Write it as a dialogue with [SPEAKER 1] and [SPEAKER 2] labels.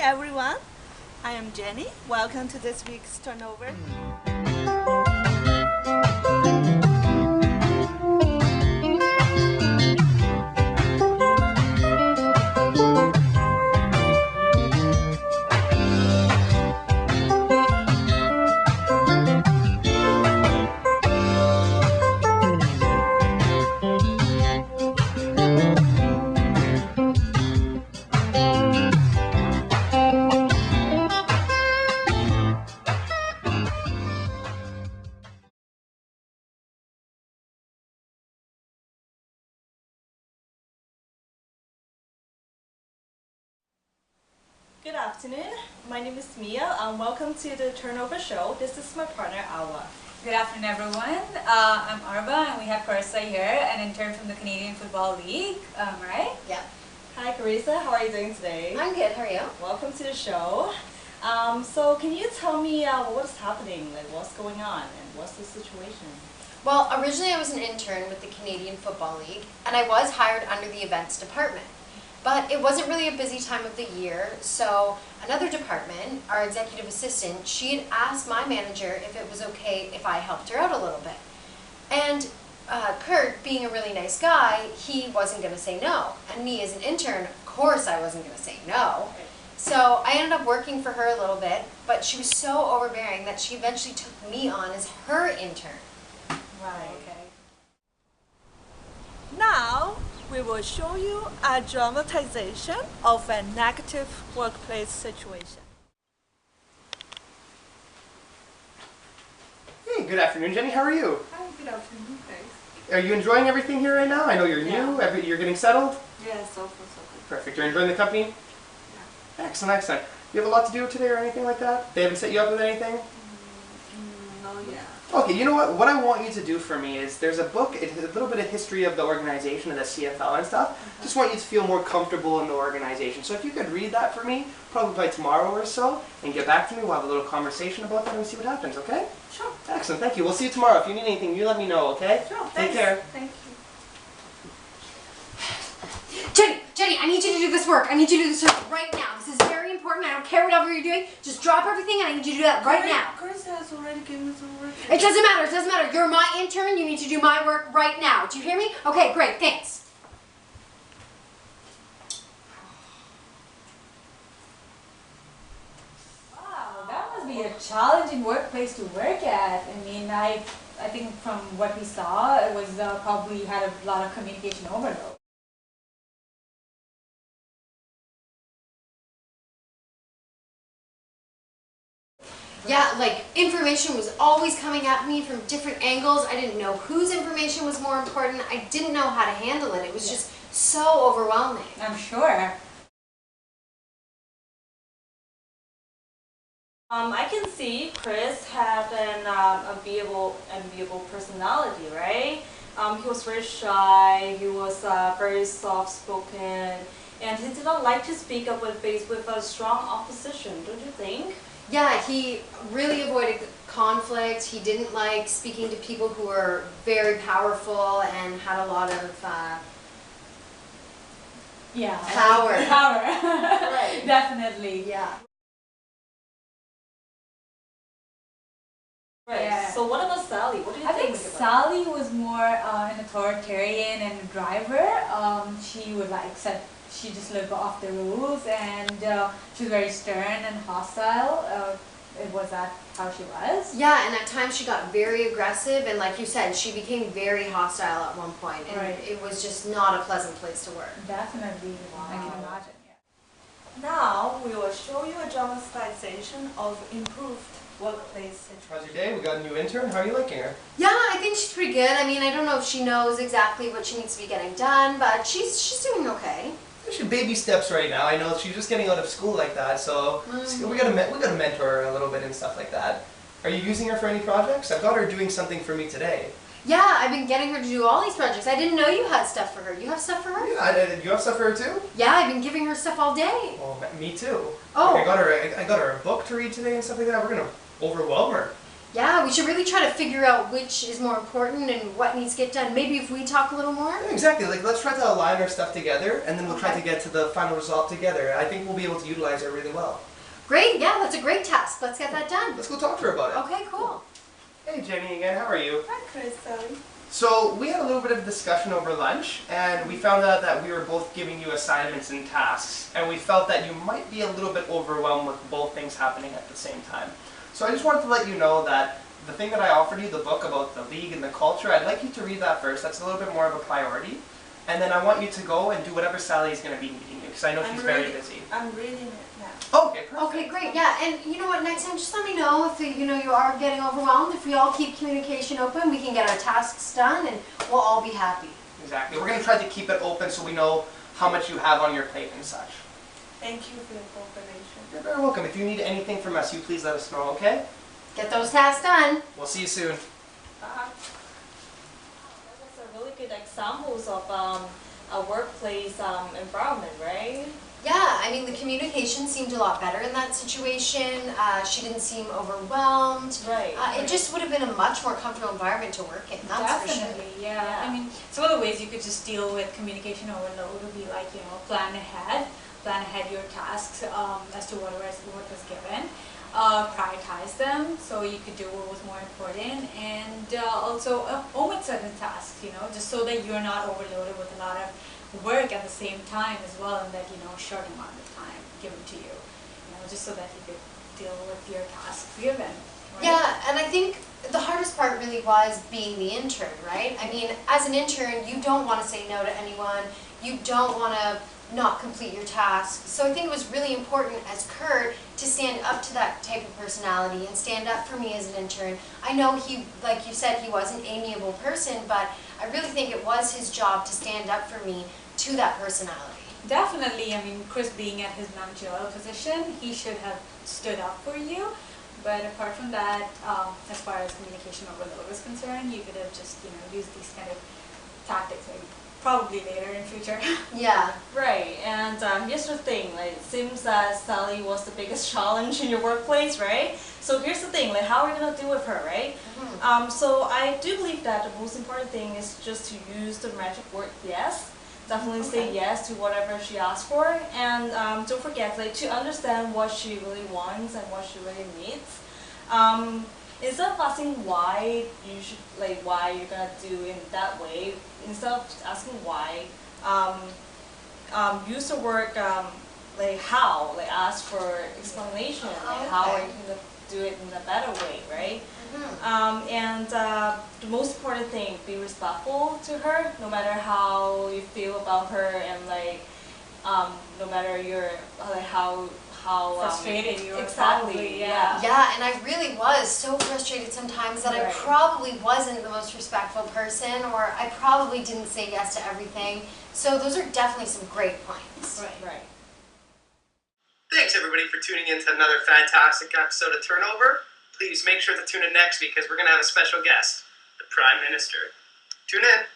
[SPEAKER 1] everyone, I am Jenny. Welcome to this week's turnover. Good afternoon. My name is Mia. Welcome to the Turnover Show. This is my partner, Awa.
[SPEAKER 2] Good afternoon, everyone. I'm Arba, and we have Carissa here, an intern from the Canadian Football League, right?
[SPEAKER 3] Yeah.
[SPEAKER 1] Hi, Carissa. How are you doing today?
[SPEAKER 3] I'm good. How are you?
[SPEAKER 1] Welcome to the show. So can you tell me what's happening, like what's going on, and what's the situation?
[SPEAKER 3] Well, originally I was an intern with the Canadian Football League, and I was hired under the events department. But it wasn't really a busy time of the year, so another department, our executive assistant, she had asked my manager if it was okay if I helped her out a little bit. And Kurt, being a really nice guy, he wasn't going to say no. And me as an intern, of course I wasn't going to say no. So I ended up working for her a little bit, but she was so overbearing that she eventually took me on as her intern.
[SPEAKER 1] Right. Okay. Now, we will show you a dramatization of a negative workplace situation.
[SPEAKER 4] Hey, good afternoon, Jenny. How are you?
[SPEAKER 5] Hi, good afternoon, thanks.
[SPEAKER 4] Are you enjoying everything here right now? I know you're new. You're getting settled?
[SPEAKER 5] Yeah, so far so good.
[SPEAKER 4] Perfect. You're enjoying the company?
[SPEAKER 5] Yeah.
[SPEAKER 4] Excellent, excellent. You have a lot to do today or anything like that? They haven't set you up with anything?
[SPEAKER 5] No, yeah.
[SPEAKER 4] Okay, you know what? What I want you to do for me is there's a book, it's a little bit of history of the organization and the CFL and stuff. Just want you to feel more comfortable in the organization. So if you could read that for me, probably by tomorrow or so, and get back to me, we'll have a little conversation about that and see what happens, okay?
[SPEAKER 5] Sure.
[SPEAKER 4] Excellent, thank you. We'll see you tomorrow. If you need anything, you let me know, okay?
[SPEAKER 5] Sure,
[SPEAKER 4] Take
[SPEAKER 5] thanks.
[SPEAKER 4] care.
[SPEAKER 5] Thank you.
[SPEAKER 3] Jenny, I need you to do this work. I need you to do this work right now. This is very important. I don't care whatever you're doing. Just drop everything and I need you to do that right now.
[SPEAKER 5] Chris has already given me some work.
[SPEAKER 3] It doesn't matter. It doesn't matter. You're my intern. You need to do my work right now. Do you hear me? Okay, great. Thanks.
[SPEAKER 2] Wow, that must be a challenging workplace to work at. I mean, I think from what we saw, it was probably had a lot of communication overload.
[SPEAKER 3] Yeah, like information was always coming at me from different angles. I didn't know whose information was more important. I didn't know how to handle it. It was just so overwhelming.
[SPEAKER 2] I'm sure.
[SPEAKER 1] I can see Chris had an enviable personality, right? He was very shy, he was very soft-spoken, and he did not like to speak up when faced with a strong opposition, don't you think?
[SPEAKER 3] Yeah, he really avoided conflict. He didn't like speaking to people who were very powerful and had a lot of power.
[SPEAKER 2] Power.
[SPEAKER 3] Right.
[SPEAKER 2] Definitely.
[SPEAKER 3] Yeah.
[SPEAKER 1] Right.
[SPEAKER 2] Yeah.
[SPEAKER 1] So what about Sally? What do you
[SPEAKER 2] I
[SPEAKER 1] think
[SPEAKER 2] think
[SPEAKER 1] about
[SPEAKER 2] Sally was more an authoritarian and a driver. She would she just lived off the rules, and she was very stern and hostile. Was that how she was?
[SPEAKER 3] Yeah, and at times she got very aggressive, and like you said, she became very hostile at one point, and
[SPEAKER 2] Right.
[SPEAKER 3] it was just not a pleasant place to work.
[SPEAKER 2] Definitely.
[SPEAKER 1] Wow.
[SPEAKER 2] I can imagine. Yeah.
[SPEAKER 1] Now we will show you a dramatization of improved workplace situation.
[SPEAKER 4] How's your day? We got a new intern. How are you liking her?
[SPEAKER 3] Yeah, I think she's pretty good. I mean, I don't know if she knows exactly what she needs to be getting done, but she's doing okay.
[SPEAKER 4] She baby steps right now. I know she's just getting out of school like that, so we gotta mentor her a little bit and stuff like that. Are you using her for any projects? I've got her doing something for me today.
[SPEAKER 3] Yeah, I've been getting her to do all these projects. I didn't know you had stuff for her. You have stuff for her?
[SPEAKER 4] Yeah, you have stuff for her too?
[SPEAKER 3] Yeah, I've been giving her stuff all day.
[SPEAKER 4] Well, me too.
[SPEAKER 3] Oh.
[SPEAKER 4] Like I got her a book to read today and stuff like that. We're gonna overwhelm her.
[SPEAKER 3] Yeah, we should really try to figure out which is more important and what needs to get done. Maybe if we talk a little more.
[SPEAKER 4] Yeah, exactly. Like, let's try to align our stuff together, and then we'll try
[SPEAKER 3] Okay.
[SPEAKER 4] to get to the final result together. I think we'll be able to utilize it really well.
[SPEAKER 3] Great, yeah, that's a great task. Let's get that done.
[SPEAKER 4] Let's go talk to her about it.
[SPEAKER 3] Okay, cool.
[SPEAKER 4] Hey, Jenny again. How are you?
[SPEAKER 5] Hi, Chris. Sally.
[SPEAKER 4] So we had a little bit of a discussion over lunch, and we found out that we were both giving you assignments and tasks, and we felt that you might be a little bit overwhelmed with both things happening at the same time. So I just wanted to let you know that the thing that I offered you, the book about the league and the culture, I'd like you to read that first. That's a little bit more of a priority. And then I want you to go and do whatever Sally's going to be needing you, because I know she's very busy.
[SPEAKER 5] I'm reading it now.
[SPEAKER 4] Oh, okay, perfect.
[SPEAKER 3] Okay, great. Yeah, and you know what? Next time, just let me know if you are getting overwhelmed. If we all keep communication open, we can get our tasks done, and we'll all be happy.
[SPEAKER 4] Exactly. We're going to try to keep it open so we know how much you have on your plate and such.
[SPEAKER 5] Thank you for your cooperation.
[SPEAKER 4] You're very welcome. If you need anything from us, you please let us know, okay?
[SPEAKER 3] Get those tasks done.
[SPEAKER 4] We'll see you soon.
[SPEAKER 1] That was a really good examples of a workplace environment, right?
[SPEAKER 3] Yeah, I mean the communication seemed a lot better in that situation. She didn't seem overwhelmed.
[SPEAKER 1] Right.
[SPEAKER 3] It just would have been a much more comfortable environment to work in. That's for sure.
[SPEAKER 2] Definitely, yeah.
[SPEAKER 1] Yeah.
[SPEAKER 2] I mean, some of the ways you could just deal with communication overload would be like, plan ahead your tasks as to what was given. Prioritize them so you could do what was more important, and also omit certain tasks, just so that you're not overloaded with a lot of work at the same time as well, and that short amount of time given to you, just so that you could deal with your tasks given. Right?
[SPEAKER 3] Yeah, and I think the hardest part really was being the intern, right? I mean, as an intern, you don't want to say no to anyone. You don't want to not complete your tasks. So I think it was really important as Kurt to stand up to that type of personality and stand up for me as an intern. I know he, like you said, he was an amiable person, but I really think it was his job to stand up for me to that personality.
[SPEAKER 2] Definitely, I mean, Chris being at his managerial position, he should have stood up for you. But apart from that, as far as communication overload was concerned, you could have just, used these kind of tactics maybe probably later in future.
[SPEAKER 3] Yeah.
[SPEAKER 1] Right, and here's the thing, like, it seems that Sally was the biggest challenge in your workplace, right? So here's the thing, like, how are we gonna deal with her, right?
[SPEAKER 3] Mm-hmm.
[SPEAKER 1] So I do believe that the most important thing is just to use the magic word yes. Definitely say yes to whatever she asks for, and don't forget, like, to understand what she really wants and what she really needs. Instead of asking why why you're gonna do it that way, instead of asking why, use the word like how, like ask for explanation, like how are you gonna do it in a better way, right? And the most important thing, be respectful to her, no matter how you feel about her, and no matter your how
[SPEAKER 2] Frustrated you are
[SPEAKER 1] exactly,
[SPEAKER 2] probably,
[SPEAKER 1] yeah.
[SPEAKER 3] Yeah, and I really was so frustrated sometimes that I
[SPEAKER 1] Right.
[SPEAKER 3] probably wasn't the most respectful person, or I probably didn't say yes to everything. So those are definitely some great points.
[SPEAKER 1] Right.
[SPEAKER 4] Thanks everybody for tuning in to another fantastic episode of Turnover. Please make sure to tune in next week because we're going to have a special guest, the Prime Minister. Tune in.